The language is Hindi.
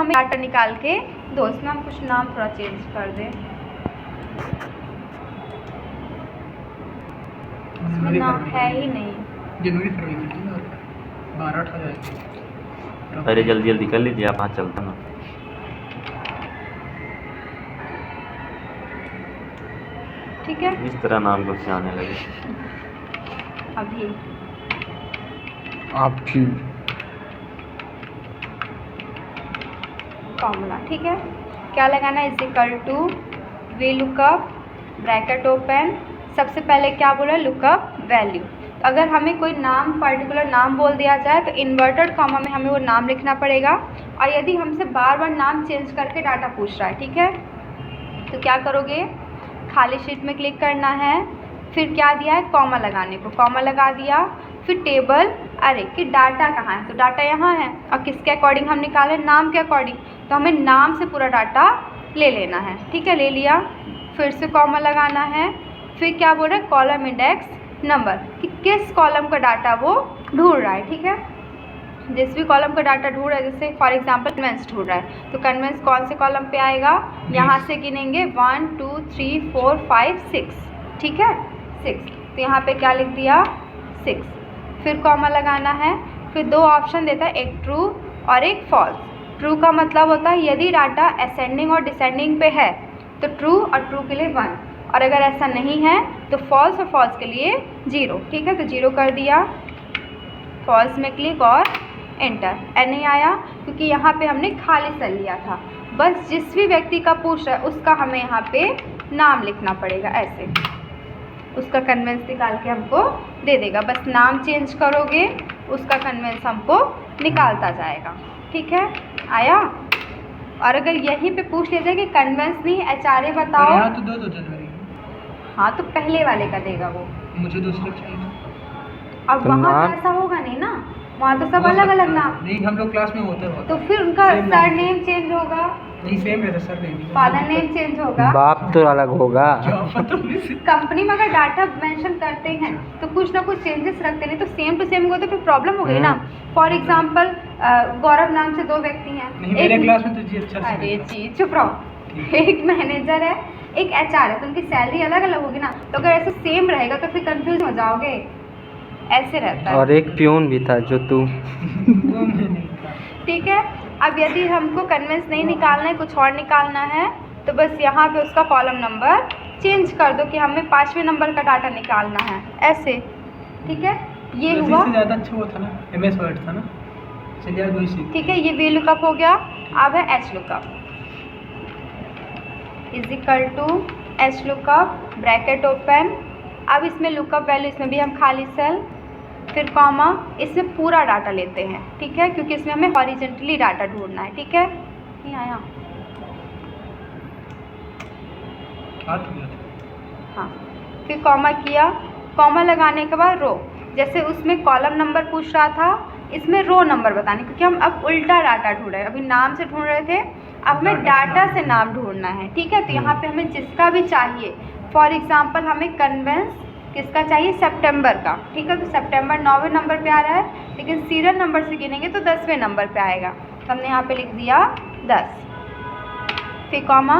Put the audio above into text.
हमें डाटा निकाल के दो। इसमें हम कुछ नाम थोड़ा चेंज कर दें, इसमें नाम है ही नहीं। जनवरी फरवरी कर दी और 12 हो जाएगी। अरे जल्दी जल्दी कर लीजिए आप, हाथ चलता ना। ठीक है, इस तरह नाम कुछ आने लगे अभी आपकी फॉर्मूला। ठीक है, क्या लगाना है, is equal to V lookup bracket open. सबसे पहले क्या बोला, लुकअप वैल्यू। अगर हमें कोई नाम पर्टिकुलर नाम बोल दिया जाए तो इन्वर्टेड कॉमा में हमें वो नाम लिखना पड़ेगा। और यदि हमसे बार बार नाम चेंज करके डाटा पूछ रहा है, ठीक है, तो क्या करोगे, खाली शीट में क्लिक करना है, फिर क्या दिया है, कॉमा लगाने को, कॉमा लगा दिया, फिर टेबल अरे कि डाटा कहाँ है, तो डाटा यहाँ है। और किसके अकॉर्डिंग हम निकालें, नाम के अकॉर्डिंग, तो हमें नाम से पूरा डाटा ले लेना है। ठीक है, ले लिया, फिर से कॉमा लगाना है, फिर क्या बोल रहा है, कॉलम इंडेक्स नंबर, कि किस कॉलम का डाटा वो ढूंढ रहा है। ठीक है, जिस भी कॉलम का डाटा ढूंढ रहा है, जैसे फॉर एग्जांपल कन्वेंस ढूंढ रहा है, तो कन्वेंस कौन से कॉलम पे आएगा, यहाँ से गिनेंगे 1 2 3 4 5 6। ठीक है, 6, तो यहाँ पे क्या लिख दिया, 6, फिर कॉमा लगाना है, फिर दो ऑप्शन देता है, एक ट्रू और एक फॉल्स। ट्रू का मतलब होता है यदि डाटा असेंडिंग और डिसेंडिंग पे है तो ट्रू, और ट्रू के लिए 1, और अगर ऐसा नहीं है तो फॉल्स, और फॉल्स के लिए 0। ठीक है, तो 0 कर दिया, फॉल्स में क्लिक और एंटर। नहीं आया क्योंकि यहाँ पे हमने खाली सेल लिया था। बस जिस भी व्यक्ति का पूछ रहा है उसका हमें यहाँ पे नाम लिखना पड़ेगा, ऐसे उसका कन्वेंस निकाल के हमको दे देगा। बस नाम चेंज करोगे, उसका कन्वेंस हमको निकालता जाएगा। ठीक है, आया। और अगर यहीं पे पूछ लिया जाए कि कन्वेंस नहीं HRA बताओ, यहाँ तो 2 जनवरी, हाँ तो पहले वाले का देगा वो, मुझे दूसरा चाहिए। अब वहाँ तो ऐसा होगा नहीं ना, वहाँ तो सब अलग अलग नाम। नहीं, हम लोग क्लास में होते हैं तो फिर उनका सर नेम चेंज होगा, नहीं सेम रहता sir name, father name change होगा, बाप तो अलग होगा। कंपनी में अगर डाटा मेंशन करते हैं तो कुछ ना कुछ चेंजेस रखते नहीं, तो सेम टू सेम होगा तो फिर प्रॉब्लम हो गई ना। फॉर एग्जांपल गौरव नाम से 2 व्यक्ति हैं, नहीं मेरे क्लास में तो जी अच्छा से अरे जी चुप रहो, एक मैनेजर है एक HR है, तो उनकी सैलरी अलग अलग होगी ना, तो अगर ऐसे सेम रहेगा तो फिर कंफ्यूज हो जाओगे, ऐसे रहता है। और एक प्यून भी था जो तू। ठीक है, अब यदि हमको कन्वेंस नहीं निकालना है, कुछ और निकालना है, तो बस यहाँ पे उसका कॉलम नंबर चेंज कर दो कि हमें 5वें नंबर का डाटा निकालना है, ऐसे। ठीक है, ये हुआ। इससे ज़्यादा अच्छा वो था ना, MS वर्ड था ना, चलिए आज वही सीख। ठीक है, ये वी लुकअप हो गया। अब है H lookup, is equal to H lookup bracket open. अब इसमें लुकअप वैल्यू, इसमें भी हम खाली सेल, फिर कॉमा, इसमें पूरा डाटा लेते हैं। ठीक है, क्योंकि इसमें हमें हॉरिजेंटली डाटा ढूंढना है। ठीक है, नहीं आया, हाँ, फिर कॉमा किया, कॉमा लगाने के बाद रो, जैसे उसमें कॉलम नंबर पूछ रहा था, इसमें रो नंबर बताने, क्योंकि हम अब उल्टा डाटा ढूंढ रहे हैं, अभी नाम से ढूंढ रहे थे, अब हमें डाटा से नाम ढूंढना है। ठीक है, तो यहाँ पे हमें जिसका भी चाहिए, फॉर एग्जांपल हमें कन्वेंस किसका चाहिए, सितंबर का। ठीक है, तो सितंबर 9वें नंबर पे आ रहा है, लेकिन सीरियल नंबर से गिनेंगे तो 10वें नंबर पे आएगा, तो हमने यहाँ पे लिख दिया 10, फिर कॉमा,